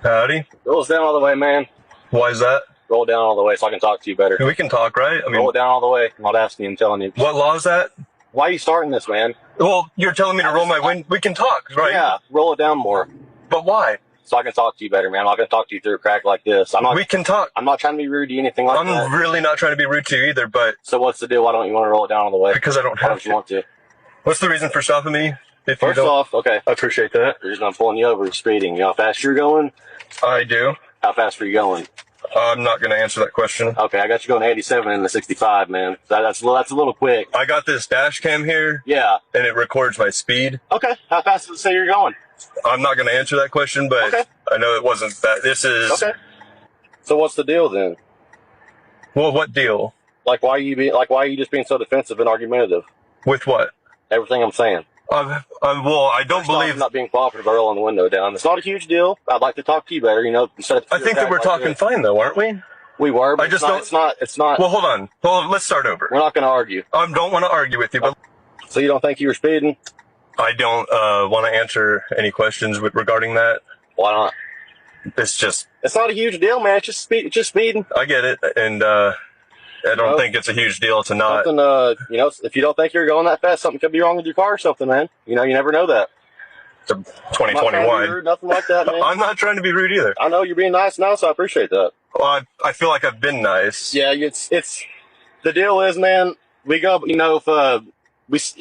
Howdy. Roll us down all the way, man. Why is that? Roll it down all the way so I can talk to you better. We can talk, right? I mean, Roll it down all the way. I'm not asking you, I'm telling you. what law is that? Why are you starting this, man? Well, you're telling me to roll my window. We can talk, right? Yeah, roll it down more But why? so I can talk to you better, man. I'm not going to talk to you through a crack like this. We can talk. I'm not trying to be rude to you, anything like that. I'm really not trying to be rude to you either, but So what's the deal? Why don't you want to roll it down all the way? because I don't Why have don't you to. want to? What's the reason for stopping me? If you First don't, off, okay, I appreciate that. the reason I'm pulling you over is speeding. You know how fast you're going? I do. How fast were you going? I'm not going to answer that question. Okay, I got you going 87 in the 65, man. That's a little quick. I got this dash cam here, Yeah. and it records my speed. Okay, how fast does it say you're going? I'm not going to answer that question, but Okay. I know it wasn't that. This is... Okay. So what's the deal then? Well, what deal? Why are you just being so defensive and argumentative? With what? Everything I'm saying. Well, I don't First off, believe... I'm not being cooperative by rolling the window down. It's not a huge deal. I'd like to talk to you better, instead of I think that we're talking fine, though, aren't we? We were, but I just it's not. Well, hold on. Let's start over. We're not going to argue. I don't want to argue with you, but So you don't think you were speeding? I don't want to answer any questions regarding that. Why not? It's just, It's not a huge deal, man. It's just speeding. I get it, and I don't think it's a huge deal to not. Something, if you don't think you're going that fast, something could be wrong with your car or something, man. You never know that. To I'm not trying to be 2021. rude, nothing like that, man. I'm not trying to be rude either. I know you're being nice now, so I appreciate that. Well, I feel like I've been nice. Yeah, it's the deal is, man. We go, if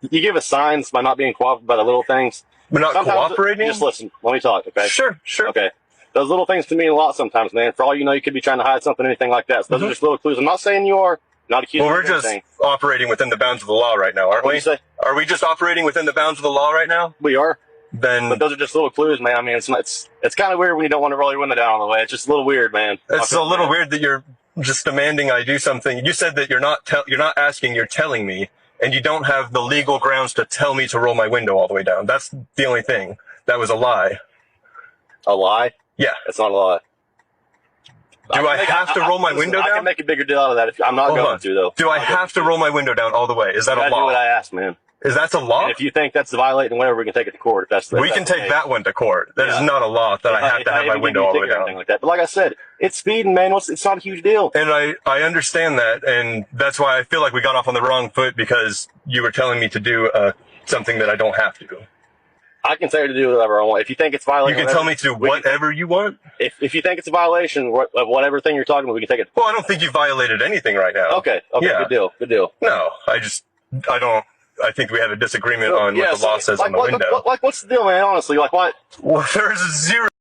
you give us signs by not being cooperative by the little things. We're not Sometimes cooperating? Just listen. Let me talk, okay? Sure. Okay. Those little things to mean a lot sometimes, man. For all you know, you could be trying to hide something, anything like that. So those are just little clues. I'm not saying you are. Not accusing Well, you we're of just anything. operating within the bounds of the law right now, aren't What do we? you say? Are we just operating within the bounds of the law right now? We are. Then But those are just little clues, man. I mean, it's kind of weird when you don't want to roll your window down all the way. It's just a little weird, man. it's a little weird that you're just demanding I do something. You said that you're not asking, you're telling me, and you don't have the legal grounds to tell me to roll my window all the way down. That's the only thing. That was a lie. A lie? Yeah. It's not a lie. Do I have to roll my window I down? can make a bigger deal out of that. I'm not Hold going on. to, though. Do I have to roll my window down all the way? Is that You a gotta do what law? I asked, man. Is that a law? And if you think that's violating whatever, we can take it to court. We can take that one to court. That is Yeah. not a law that I have to have my window all the way down. Like that. But like I said, it's speeding, man. It's not a huge deal. And I understand that, and that's why I feel like we got off on the wrong foot, because you were telling me to do something that I don't have to. I can tell you to do whatever I want. If you think it's violating, You can tell me to do whatever you want? If you think it's a violation of whatever thing you're talking about, we can take it. Well, I don't think you violated anything right now. Okay. Yeah. Good deal. No, I think we have a disagreement on what the law says on the window. What's the deal, man? Honestly, what? Well, there is zero